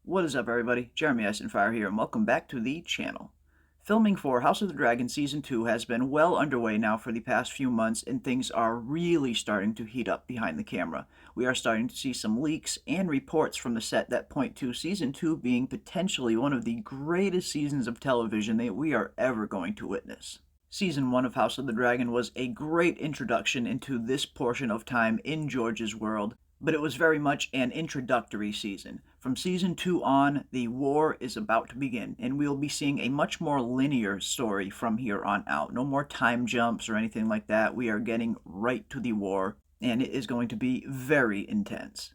What is up, everybody? Jeremy Eisenfire here, and welcome back to the channel. Filming for House of the Dragon Season 2 has been well underway now for the past few months, and things are really starting to heat up behind the camera. We are starting to see some leaks and reports from the set that point to Season 2 being potentially one of the greatest seasons of television that we are ever going to witness. Season 1 of House of the Dragon was a great introduction into this portion of time in George's world, but it was very much an introductory season. From Season 2 on, the war is about to begin, and we'll be seeing a much more linear story from here on out. No more time jumps or anything like that. We are getting right to the war, and it is going to be very intense.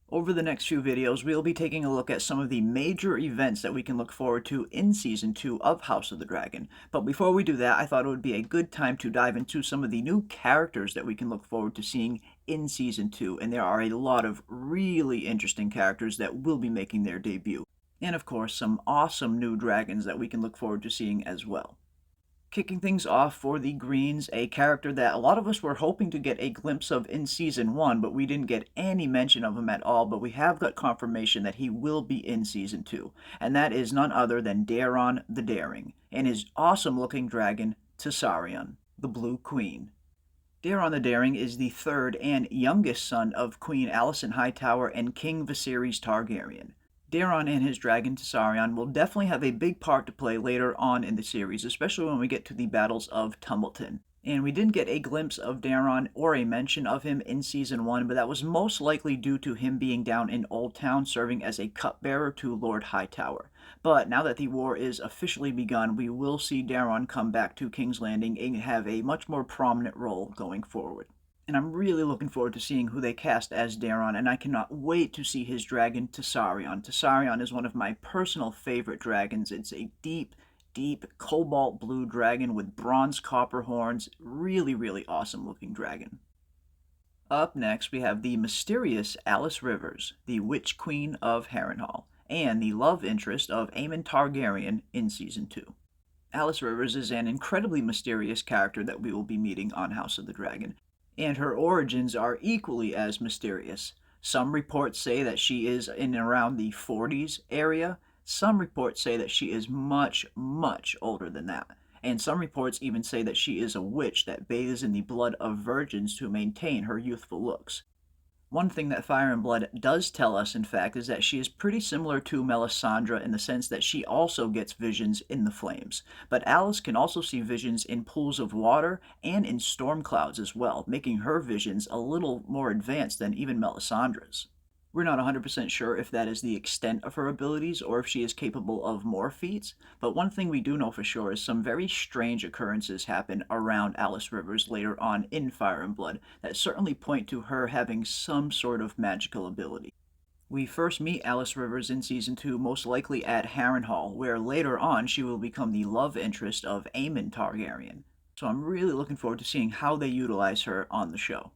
Over the next few videos, we'll be taking a look at some of the major events that we can look forward to in Season 2 of House of the Dragon. But before we do that, I thought it would be a good time to dive into some of the new characters that we can look forward to seeing in Season 2, and there are a lot of really interesting characters that will be making their debut. And of course, some awesome new dragons that we can look forward to seeing as well. Kicking things off for the Greens, a character that a lot of us were hoping to get a glimpse of in Season 1, but we didn't get any mention of him at all, but we have got confirmation that he will be in Season 2, and that is none other than Daeron the Daring, and his awesome-looking dragon, Tessarion, the Blue Queen. Daeron the Daring is the third and youngest son of Queen Alicent Hightower and King Viserys Targaryen. Daeron and his dragon Tessarion will definitely have a big part to play later on in the series, especially when we get to the battles of Tumbleton. And we didn't get a glimpse of Daeron or a mention of him in Season 1, but that was most likely due to him being down in Old Town serving as a cupbearer to Lord Hightower. But now that the war is officially begun, we will see Daeron come back to King's Landing and have a much more prominent role going forward. And I'm really looking forward to seeing who they cast as Daeron, and I cannot wait to see his dragon Tessarion. Tessarion is one of my personal favorite dragons. It's a deep, deep cobalt blue dragon with bronze copper horns. Really awesome looking dragon. Up next, we have the mysterious Alys Rivers, the Witch Queen of Harrenhal, and the love interest of Aemon Targaryen in Season 2. Alys Rivers is an incredibly mysterious character that we will be meeting on House of the Dragon, and her origins are equally as mysterious. Some reports say that she is in around the 40s area. Some reports say that she is much older than that. And some reports even say that she is a witch that bathes in the blood of virgins to maintain her youthful looks. One thing that Fire and Blood does tell us, in fact, is that she is pretty similar to Melisandre in the sense that she also gets visions in the flames. But Alys can also see visions in pools of water and in storm clouds as well, making her visions a little more advanced than even Melisandre's. We're not 100% sure if that is the extent of her abilities or if she is capable of more feats, but one thing we do know for sure is some very strange occurrences happen around Alys Rivers later on in Fire and Blood that certainly point to her having some sort of magical ability. We first meet Alys Rivers in Season 2 most likely at Harrenhal, where later on she will become the love interest of Aemon Targaryen. So I'm really looking forward to seeing how they utilize her on the show.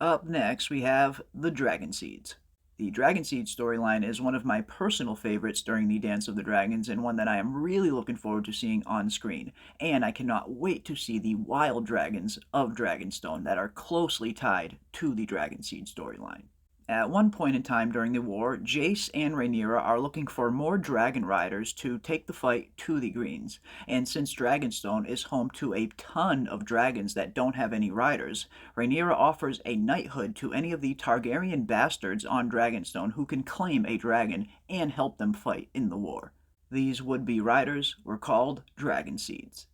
Up next, we have the Dragonseeds. The Dragonseeds storyline is one of my personal favorites during the Dance of the Dragons and one that I am really looking forward to seeing on screen, and I cannot wait to see the wild dragons of Dragonstone that are closely tied to the Dragonseed storyline. At one point in time during the war, Jace and Rhaenyra are looking for more dragon riders to take the fight to the Greens, and since Dragonstone is home to a ton of dragons that don't have any riders, Rhaenyra offers a knighthood to any of the Targaryen bastards on Dragonstone who can claim a dragon and help them fight in the war. These would-be riders were called Dragonseeds.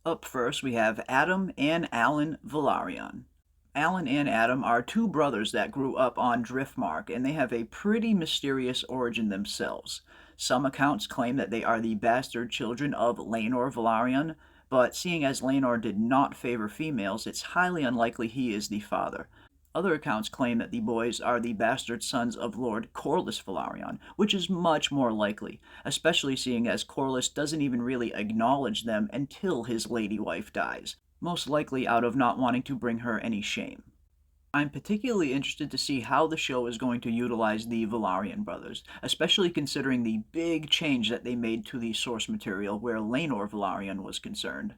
Up first, we have Adam and Alan Velaryon. Alan and Adam are two brothers that grew up on Driftmark, and they have a pretty mysterious origin themselves. Some accounts claim that they are the bastard children of Laenor Velaryon, but seeing as Laenor did not favor females, it's highly unlikely he is the father. Other accounts claim that the boys are the bastard sons of Lord Corlys Velaryon, which is much more likely, especially seeing as Corlys doesn't even really acknowledge them until his lady wife dies, most likely out of not wanting to bring her any shame. I'm particularly interested to see how the show is going to utilize the Velaryon brothers, especially considering the big change that they made to the source material where Laenor Velaryon was concerned.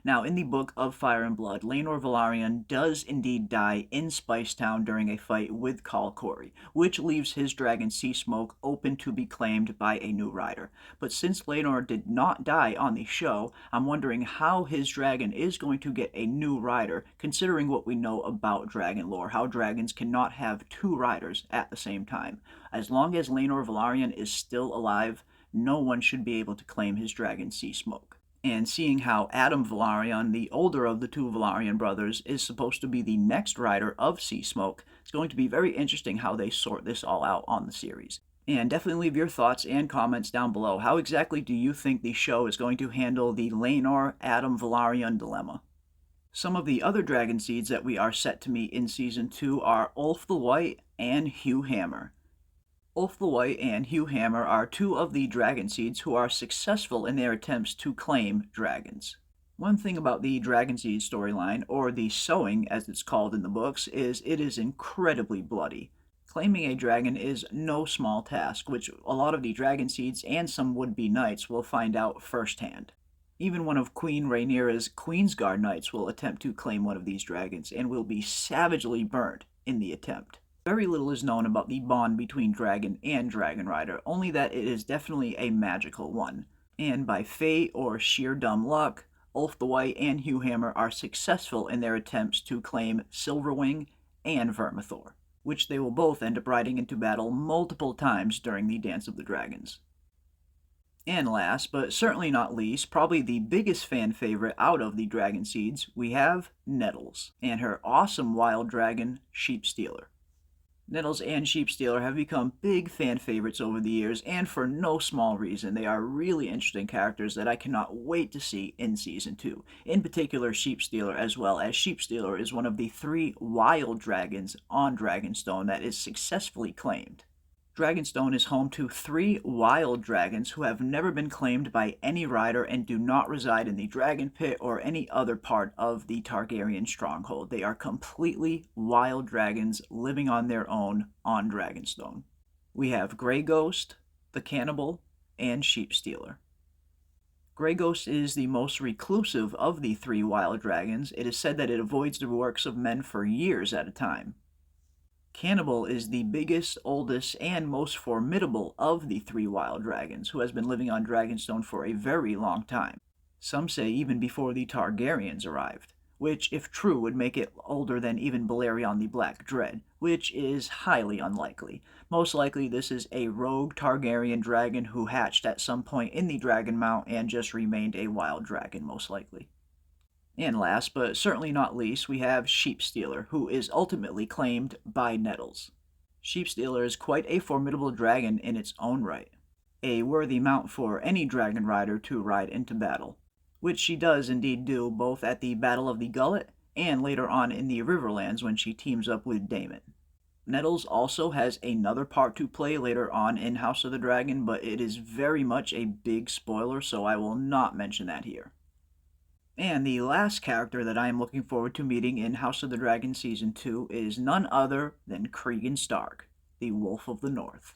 Now, in the Book of Fire and Blood, Laenor Velaryon does indeed die in Spicetown during a fight with Khal Khori, which leaves his dragon Seasmoke open to be claimed by a new rider. But since Laenor did not die on the show, I'm wondering how his dragon is going to get a new rider, considering what we know about dragon lore, how dragons cannot have two riders at the same time. As long as Laenor Velaryon is still alive, no one should be able to claim his dragon Seasmoke. And seeing how Adam Velaryon, the older of the two Velaryon brothers, is supposed to be the next rider of Seasmoke, it's going to be very interesting how they sort this all out on the series. And definitely leave your thoughts and comments down below. How exactly do you think the show is going to handle the Laenor-Adam Velaryon dilemma? Some of the other Dragonseeds that we are set to meet in Season 2 are Ulf the White and Hugh Hammer. Ulf the White and Hugh Hammer are two of the Dragonseeds who are successful in their attempts to claim dragons. One thing about the Dragonseed storyline, or the sowing as it's called in the books, is it is incredibly bloody. Claiming a dragon is no small task, which a lot of the Dragonseeds and some would-be knights will find out firsthand. Even one of Queen Rhaenyra's Queensguard knights will attempt to claim one of these dragons, and will be savagely burnt in the attempt. Very little is known about the bond between dragon and dragon rider, only that it is definitely a magical one. And by fate or sheer dumb luck, Ulf the White and Hugh Hammer are successful in their attempts to claim Silverwing and Vermithor, which they will both end up riding into battle multiple times during the Dance of the Dragons. And last, but certainly not least, probably the biggest fan favorite out of the Dragonseeds, we have Nettles, and her awesome wild dragon, Sheepstealer. Nettles and Sheepstealer have become big fan favorites over the years, and for no small reason. They are really interesting characters that I cannot wait to see in Season 2. In particular, Sheepstealer, as well, as Sheepstealer is one of the 3 wild dragons on Dragonstone that is successfully claimed. Dragonstone is home to 3 wild dragons who have never been claimed by any rider and do not reside in the Dragon Pit or any other part of the Targaryen stronghold. They are completely wild dragons living on their own on Dragonstone. We have Grey Ghost, the Cannibal, and Sheepstealer. Grey Ghost is the most reclusive of the 3 wild dragons. It is said that it avoids the works of men for years at a time. Cannibal is the biggest, oldest, and most formidable of the 3 wild dragons, who has been living on Dragonstone for a very long time. Some say even before the Targaryens arrived, which, if true, would make it older than even Balerion the Black Dread, which is highly unlikely. Most likely this is a rogue Targaryen dragon who hatched at some point in the Dragon Mount and just remained a wild dragon, most likely. And last, but certainly not least, we have Sheepstealer, who is ultimately claimed by Nettles. Sheepstealer is quite a formidable dragon in its own right, a worthy mount for any dragon rider to ride into battle, which she does indeed do both at the Battle of the Gullet and later on in the Riverlands when she teams up with Daemon. Nettles also has another part to play later on in House of the Dragon, but it is very much a big spoiler, so I will not mention that here. And the last character that I am looking forward to meeting in House of the Dragon Season 2 is none other than Cregan Stark, the Wolf of the North.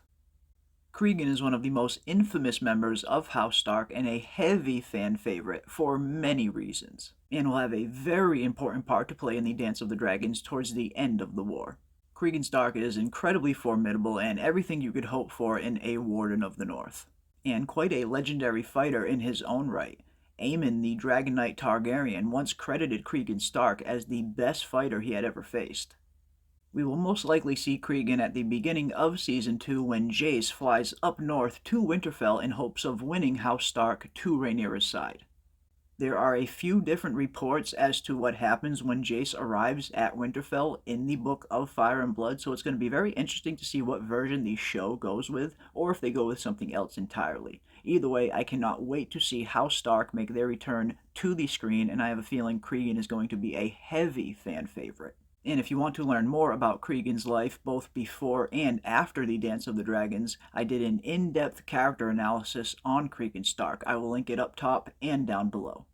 Cregan is one of the most infamous members of House Stark and a heavy fan favorite for many reasons, and will have a very important part to play in the Dance of the Dragons towards the end of the war. Cregan Stark is incredibly formidable and everything you could hope for in a Warden of the North, and quite a legendary fighter in his own right. Aemon, the Dragon Knight Targaryen, once credited Cregan Stark as the best fighter he had ever faced. We will most likely see Cregan at the beginning of Season 2 when Jace flies up north to Winterfell in hopes of winning House Stark to Rhaenyra's side. There are a few different reports as to what happens when Jace arrives at Winterfell in the Book of Fire and Blood, so it's going to be very interesting to see what version the show goes with, or if they go with something else entirely. Either way, I cannot wait to see House Stark make their return to the screen, and I have a feeling Cregan is going to be a heavy fan favorite. And if you want to learn more about Cregan's life, both before and after the Dance of the Dragons, I did an in-depth character analysis on Cregan Stark. I will link it up top and down below.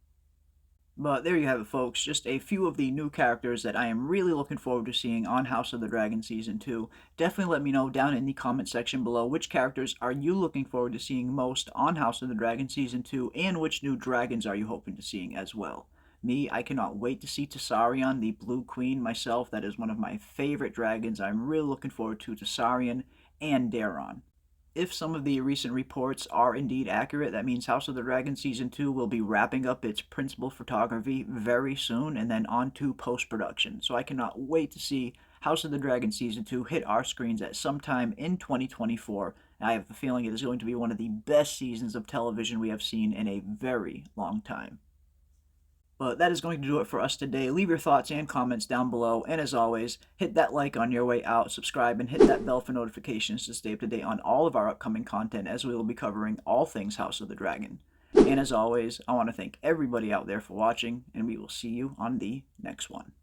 But there you have it, folks, just a few of the new characters that I am really looking forward to seeing on House of the Dragon Season 2. Definitely let me know down in the comment section below which characters are you looking forward to seeing most on House of the Dragon Season 2, and which new dragons are you hoping to seeing as well. Me, I cannot wait to see Tessarion, the Blue Queen, myself. That is one of my favorite dragons. I'm really looking forward to Tessarion and Daeron. If some of the recent reports are indeed accurate, that means House of the Dragon Season 2 will be wrapping up its principal photography very soon and then on to post-production. So I cannot wait to see House of the Dragon Season 2 hit our screens at some time in 2024. And I have the feeling it is going to be one of the best seasons of television we have seen in a very long time. But that is going to do it for us today. Leave your thoughts and comments down below. And as always, hit that like on your way out, subscribe, and hit that bell for notifications to stay up to date on all of our upcoming content, as we will be covering all things House of the Dragon. And as always, I want to thank everybody out there for watching, and we will see you on the next one.